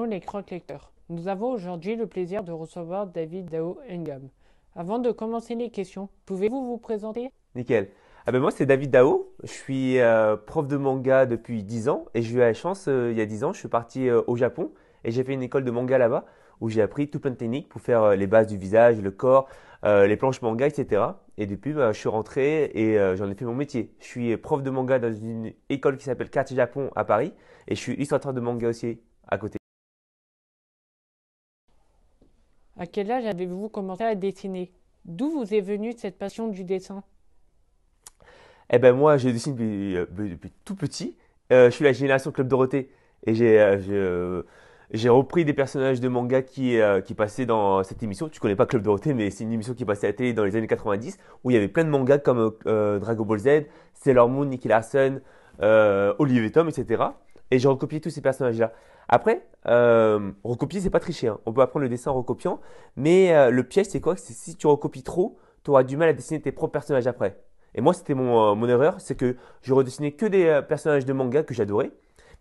émission Les Croque Lecteurs. Nous avons aujourd'hui le plaisir de recevoir David Dao Ngam. Avant de commencer les questions, pouvez-vous vous présenter? Nickel. Ah ben moi c'est David Dao, je suis prof de manga depuis 10 ans et j'ai eu la chance il y a 10 ans, je suis parti au Japon et j'ai fait une école de manga là-bas où j'ai appris tout plein de techniques pour faire les bases du visage, le corps, les planches manga, etc. Et depuis je suis rentré et j'en ai fait mon métier. Je suis prof de manga dans une école qui s'appelle Kate Japon à Paris et je suis illustrateur de manga aussi à côté. À quel âge avez-vous commencé à dessiner? D'où vous est venue cette passion du dessin? Eh ben moi, je dessine depuis tout petit. Je suis la génération Club Dorothée et j'ai repris des personnages de manga qui passaient dans cette émission. Tu connais pas Club Dorothée, mais c'est une émission qui passait à la télé dans les années 90 où il y avait plein de mangas comme Dragon Ball Z, Sailor Moon, Nicky Larson, Olivier Tom, etc. Et j'ai recopié tous ces personnages-là. Après, recopier, c'est pas tricher, hein. On peut apprendre le dessin en recopiant, mais le piège, c'est quoi? C'est si tu recopies trop, tu auras du mal à dessiner tes propres personnages après. Et moi, c'était mon erreur, c'est que je redessinais que des personnages de manga que j'adorais.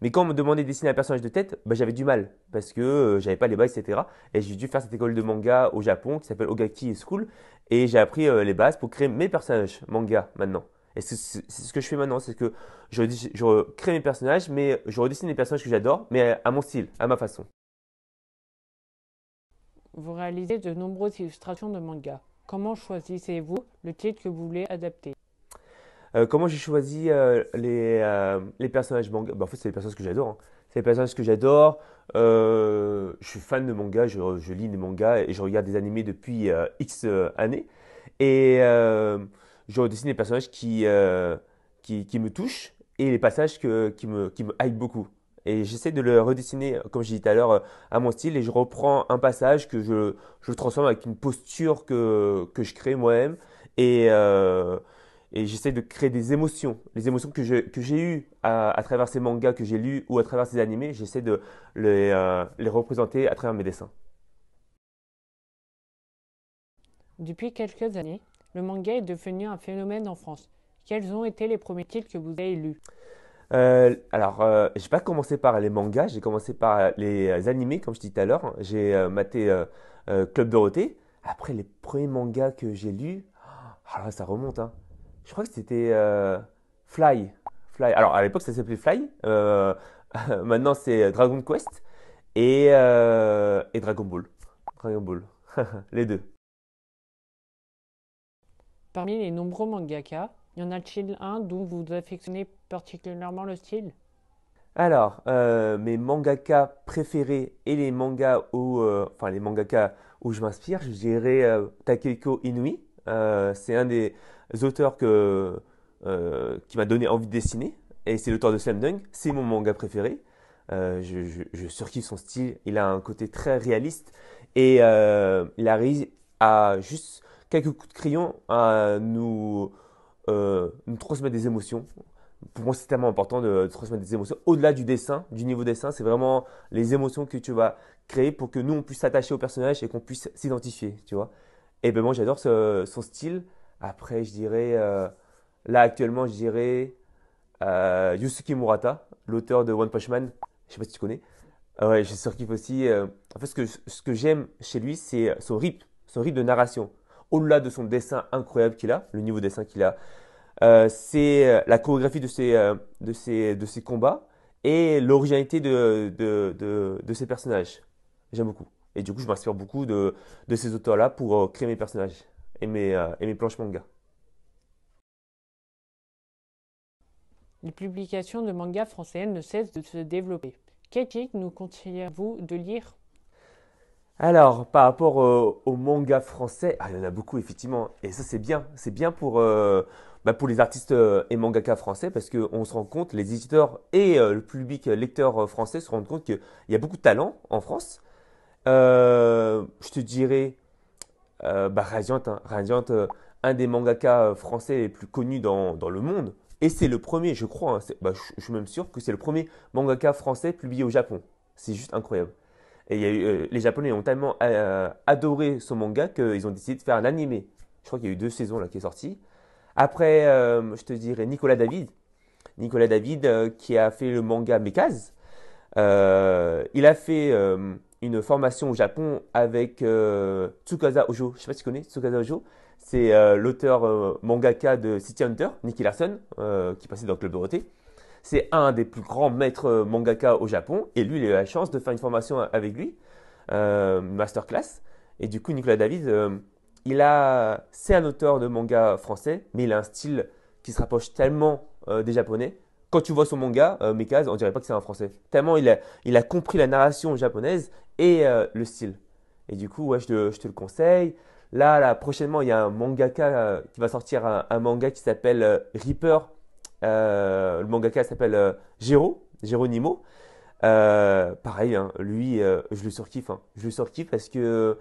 Mais quand on me demandait de dessiner un personnage de tête, bah, j'avais du mal parce que j'avais pas les bases, etc. Et j'ai dû faire cette école de manga au Japon qui s'appelle Ogaki School. Et j'ai appris les bases pour créer mes personnages manga maintenant. Et c'est ce que je fais maintenant, c'est que je crée mes personnages, mais je redessine les personnages que j'adore, mais à mon style, à ma façon. Vous réalisez de nombreuses illustrations de manga. Comment choisissez-vous le titre que vous voulez adapter? Comment j'ai choisi les personnages manga? Bah, en fait, c'est les personnages que j'adore, hein. C'est les personnages que j'adore. Je suis fan de manga, je lis des mangas et je regarde des animés depuis X années. Et je redessine les personnages qui me touchent et les passages qui me hype beaucoup. Et j'essaie de le redessiner, comme j'ai dit tout à l'heure, à mon style. Et je reprends un passage je le transforme avec une posture que je crée moi-même. Et, j'essaie de créer des émotions. Les émotions que j'ai eues à travers ces mangas que j'ai lus ou à travers ces animés, j'essaie de les représenter à travers mes dessins. Depuis quelques années, le manga est devenu un phénomène en France. Quels ont été les premiers titres que vous avez lus? J'ai pas commencé par les mangas, j'ai commencé par les animés, comme je disais tout à l'heure. J'ai maté Club Dorothée. Après, les premiers mangas que j'ai lus, ah là, ça remonte, hein. Je crois que c'était Fly. Fly. Alors, à l'époque, ça s'appelait Fly. Maintenant, c'est Dragon Quest et Dragon Ball. Dragon Ball. Les deux. Parmi les nombreux mangaka, y en a-t-il un dont vous affectionnez particulièrement le style? Alors, mes mangaka préférés et les mangas enfin les mangaka où je m'inspire, je dirais Takehiko Inui. C'est un des auteurs qui m'a donné envie de dessiner et c'est l'auteur de Slam Dunk. C'est mon manga préféré. Je surkiffe son style. Il a un côté très réaliste et il arrive à juste quelques coups de crayon à nous transmettre des émotions. Pour moi, c'est tellement important de transmettre des émotions. Au-delà du dessin, du niveau dessin, c'est vraiment les émotions que tu vas créer pour que nous, on puisse s'attacher au personnage et qu'on puisse s'identifier, tu vois. Et ben moi, j'adore son style. Après, je dirais, là actuellement, je dirais Yusuke Murata, l'auteur de One Punch Man. Je sais pas si tu connais. Ouais, je surkiffe aussi. En fait, ce que j'aime chez lui, c'est son rythme de narration. Au-delà de son dessin incroyable qu'il a, le niveau de dessin qu'il a, c'est la chorégraphie de ses combats et l'originalité de ses personnages. J'aime beaucoup. Et du coup, je m'inspire beaucoup de ces auteurs-là pour créer mes personnages et mes planches manga. Les publications de mangas français ne cessent de se développer. Quel titre nous conseillez-vous de lire? Alors, par rapport au manga français, il y en a beaucoup effectivement, et ça c'est bien. C'est bien pour les artistes et mangaka français parce qu'on se rend compte, les éditeurs et le public lecteur français se rendent compte qu'il y a beaucoup de talent en France. Je te dirais Radiant, hein. Radiant, un des mangaka français les plus connus dans le monde. Et c'est le premier, je crois, hein, je suis même sûr que c'est le premier mangaka français publié au Japon. C'est juste incroyable. Et les Japonais ont tellement adoré son manga qu'ils ont décidé de faire un animé. Je crois qu'il y a eu 2 saisons là qui est sorti. Après, je te dirais Nicolas David. Nicolas David qui a fait le manga Mekaz. Il a fait une formation au Japon avec Tsukasa Ojo. Je sais pas si tu connais Tsukasa Ojo. C'est l'auteur mangaka de City Hunter, Nicky Larson, qui passait dans le Club Dorothée. C'est un des plus grands maîtres mangaka au Japon. Et lui, il a eu la chance de faire une formation avec lui, masterclass. Et du coup, Nicolas David, c'est un auteur de manga français, mais il a un style qui se rapproche tellement des Japonais. Quand tu vois son manga, Mekaz, on dirait pas que c'est un français. Tellement il a compris la narration japonaise et le style. Et du coup, ouais, je te le conseille. Là, prochainement, il y a un mangaka qui va sortir un manga qui s'appelle Reaper. Le mangaka s'appelle Geronimo. Pareil, hein, lui, je le surkiffe. Hein. Je le surkiffe parce que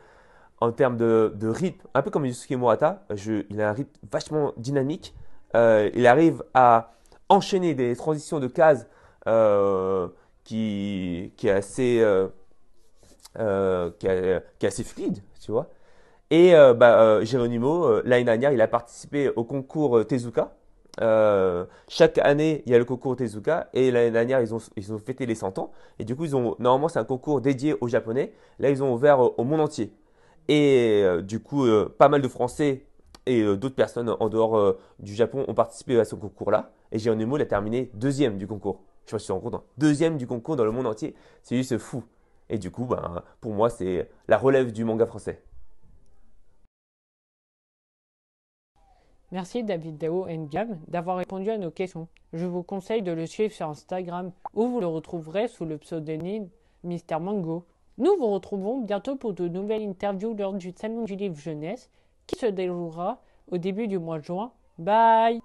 en termes de rythme, un peu comme Yusuke Murata, il a un rythme vachement dynamique. Il arrive à enchaîner des transitions de cases qui est assez, qui est assez fluide, tu vois. Et Geronimo, l'année dernière, il a participé au concours Tezuka. Chaque année, il y a le concours Tezuka et l'année dernière, ils ont fêté les 100 ans. Et du coup, normalement, c'est un concours dédié aux Japonais. Là, ils ont ouvert au monde entier. Et du coup, pas mal de Français et d'autres personnes en dehors du Japon ont participé à ce concours-là. Et Geronimo, il a terminé deuxième du concours. Je sais pas si tu te rends compte, hein. Deuxième du concours dans le monde entier. C'est juste fou. Et du coup, ben, pour moi, c'est la relève du manga français. Merci David Dao Ngam d'avoir répondu à nos questions. Je vous conseille de le suivre sur Instagram où vous le retrouverez sous le pseudonyme Mister Mango. Nous vous retrouvons bientôt pour de nouvelles interviews lors du Salon du Livre Jeunesse qui se déroulera au début du mois de juin. Bye!